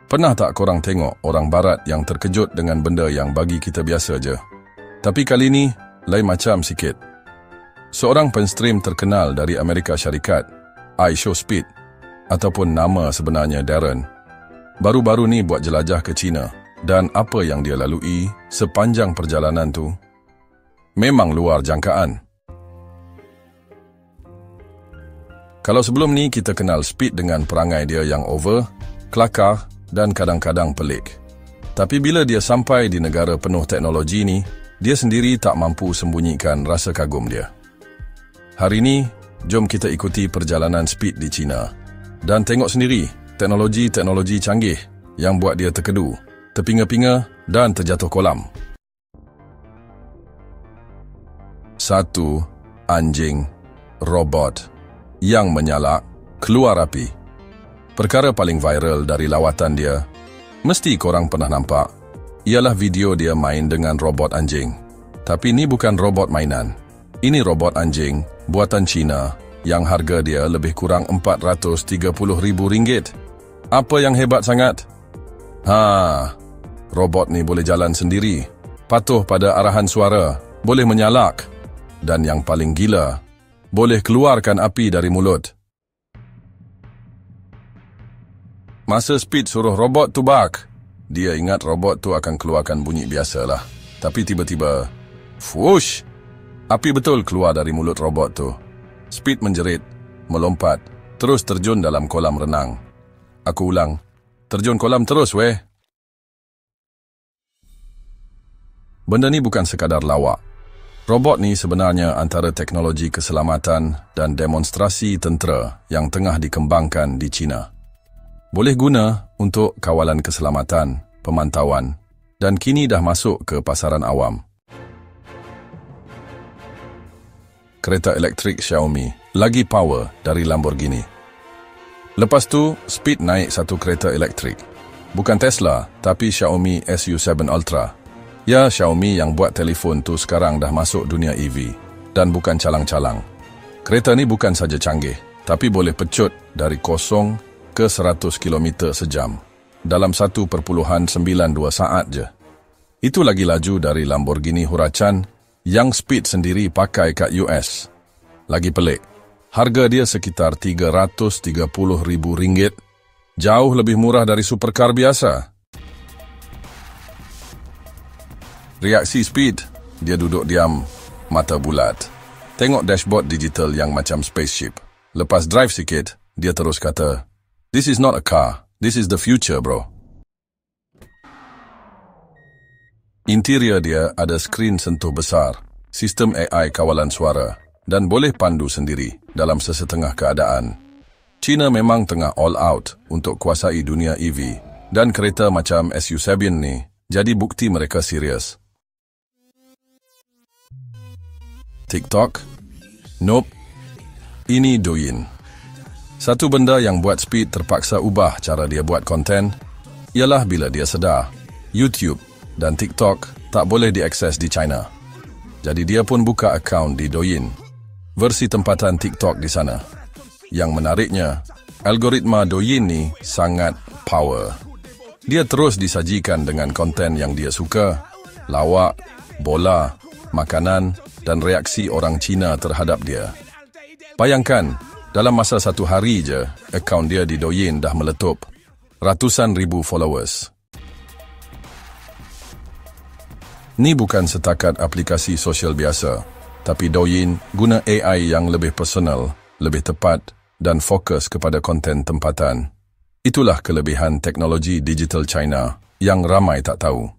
Pernah tak korang tengok orang barat yang terkejut dengan benda yang bagi kita biasa je? Tapi kali ni, lain macam sikit. Seorang penstream terkenal dari Amerika Syarikat, iShowSpeed, ataupun nama sebenarnya Darren, baru-baru ni buat jelajah ke China, dan apa yang dia lalui sepanjang perjalanan tu memang luar jangkaan. Kalau sebelum ni kita kenal Speed dengan perangai dia yang over, kelakar dan kadang-kadang pelik. Tapi bila dia sampai di negara penuh teknologi ni, dia sendiri tak mampu sembunyikan rasa kagum dia. Hari ni, jom kita ikuti perjalanan Speed di China dan tengok sendiri teknologi-teknologi canggih yang buat dia terkedu, terpinga-pinga dan terjatuh kolam. 1. Anjing robot yang menyalak keluar api. Perkara paling viral dari lawatan dia, mesti korang pernah nampak, ialah video dia main dengan robot anjing. Tapi ni bukan robot mainan. Ini robot anjing buatan China yang harga dia lebih kurang RM430,000. Apa yang hebat sangat? Robot ni boleh jalan sendiri, patuh pada arahan suara, boleh menyalak, dan yang paling gila, boleh keluarkan api dari mulut. Masa Speed suruh robot tu bak, dia ingat robot tu akan keluarkan bunyi biasalah. Tapi tiba-tiba, fush! Api betul keluar dari mulut robot tu. Speed menjerit, melompat, terus terjun dalam kolam renang. Aku ulang, terjun kolam terus weh. Benda ni bukan sekadar lawak. Robot ni sebenarnya antara teknologi keselamatan dan demonstrasi tentera yang tengah dikembangkan di China. Boleh guna untuk kawalan keselamatan, pemantauan, dan kini dah masuk ke pasaran awam. Kereta elektrik Xiaomi lagi power dari Lamborghini. Lepas tu, Speed naik satu kereta elektrik. Bukan Tesla, tapi Xiaomi SU7 Ultra. Ya, Xiaomi yang buat telefon tu sekarang dah masuk dunia EV dan bukan calang-calang. Kereta ni bukan saja canggih, tapi boleh pecut dari 0 ke 100 km sejam dalam 1.92 saat je. Itu lagi laju dari Lamborghini Huracan yang Speed sendiri pakai kat US. Lagi pelik, harga dia sekitar RM330,000, jauh lebih murah dari supercar biasa. Reaksi Speed, dia duduk diam, mata bulat. Tengok dashboard digital yang macam spaceship. Lepas drive sikit, dia terus kata, "This is not a car, this is the future, bro." Interior dia ada skrin sentuh besar, sistem AI kawalan suara, dan boleh pandu sendiri dalam sesetengah keadaan. China memang tengah all out untuk kuasai dunia EV, dan kereta macam SU7 ni jadi bukti mereka serius. TikTok? Nope. Ini Douyin. Satu benda yang buat Speed terpaksa ubah cara dia buat konten ialah bila dia sedar YouTube dan TikTok tak boleh diakses di China. Jadi dia pun buka akaun di Douyin, versi tempatan TikTok di sana. Yang menariknya, algoritma Douyin ni sangat power. Dia terus disajikan dengan konten yang dia suka, lawak, bola, makanan dan reaksi orang Cina terhadap dia. Bayangkan, dalam masa satu hari je, akaun dia di Douyin dah meletup ratusan ribu followers. Ni bukan setakat aplikasi sosial biasa, tapi Douyin guna AI yang lebih personal, lebih tepat dan fokus kepada konten tempatan. Itulah kelebihan teknologi digital China yang ramai tak tahu.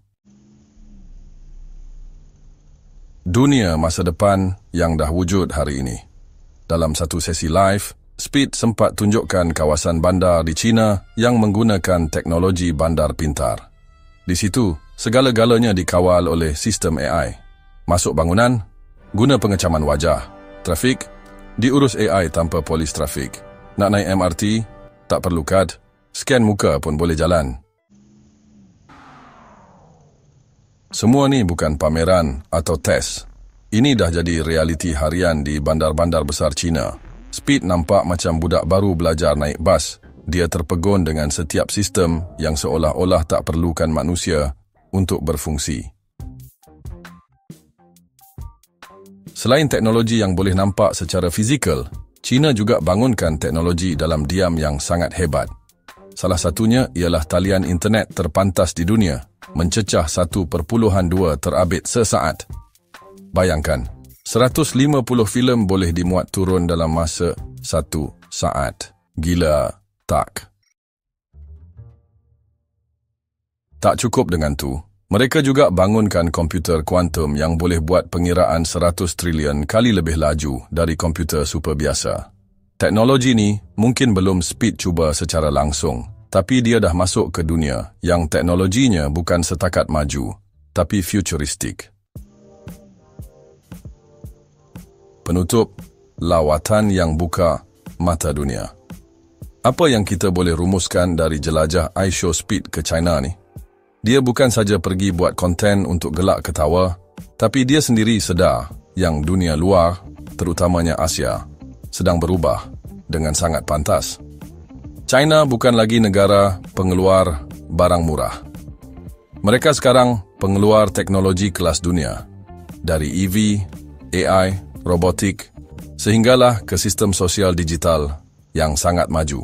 Dunia masa depan yang dah wujud hari ini. Dalam satu sesi live, Speed sempat tunjukkan kawasan bandar di China yang menggunakan teknologi bandar pintar. Di situ, segala-galanya dikawal oleh sistem AI. Masuk bangunan, guna pengecaman wajah. Trafik, diurus AI tanpa polis trafik. Nak naik MRT, tak perlu kad, scan muka pun boleh jalan. Semua ni bukan pameran atau tes. Ini dah jadi realiti harian di bandar-bandar besar China. Speed nampak macam budak baru belajar naik bas Dia terpegun dengan setiap sistem yang seolah-olah tak perlukan manusia untuk berfungsi. Selain teknologi yang boleh nampak secara fizikal, China juga bangunkan teknologi dalam diam yang sangat hebat. Salah satunya ialah talian internet terpantas di dunia, mencecah 1.2 terabit sesaat. Bayangkan, 150 filem boleh dimuat turun dalam masa 1 saat. Gila, tak? Tak cukup dengan tu, mereka juga bangunkan komputer kuantum yang boleh buat pengiraan 100 trilion kali lebih laju dari komputer super biasa. Teknologi ni mungkin belum speed cuba secara langsung, tapi dia dah masuk ke dunia yang teknologinya bukan setakat maju, tapi futuristik. Penutup, lawatan yang buka mata dunia. Apa yang kita boleh rumuskan dari jelajah iShowSpeed ke China ni? Dia bukan saja pergi buat konten untuk gelak ketawa, tapi dia sendiri sedar yang dunia luar, terutamanya Asia, sedang berubah dengan sangat pantas. China bukan lagi negara pengeluar barang murah. Mereka sekarang pengeluar teknologi kelas dunia, dari EV, AI, robotik, sehinggalah ke sistem sosial digital yang sangat maju.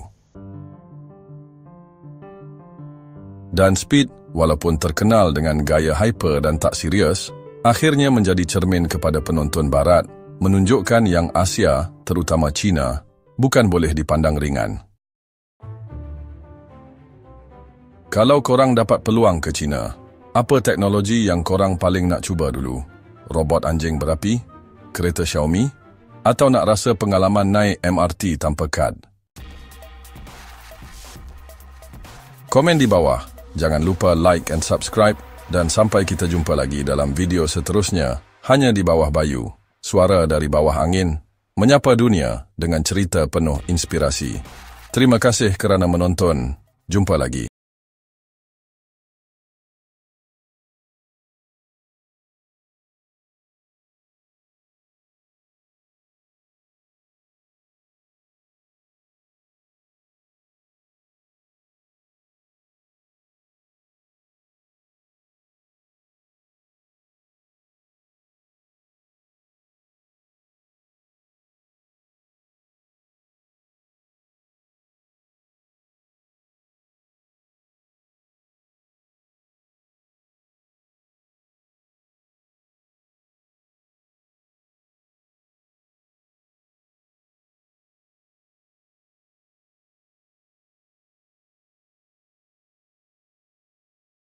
Dan Speed, walaupun terkenal dengan gaya hyper dan tak serius, akhirnya menjadi cermin kepada penonton barat, menunjukkan yang Asia, terutama China, bukan boleh dipandang ringan. Kalau korang dapat peluang ke China, apa teknologi yang korang paling nak cuba dulu? Robot anjing berapi? Kereta Xiaomi? Atau nak rasa pengalaman naik MRT tanpa kad? Komen di bawah. Jangan lupa like and subscribe dan sampai kita jumpa lagi dalam video seterusnya hanya di Bawah Bayu, suara dari bawah angin, menyapa dunia dengan cerita penuh inspirasi. Terima kasih kerana menonton. Jumpa lagi.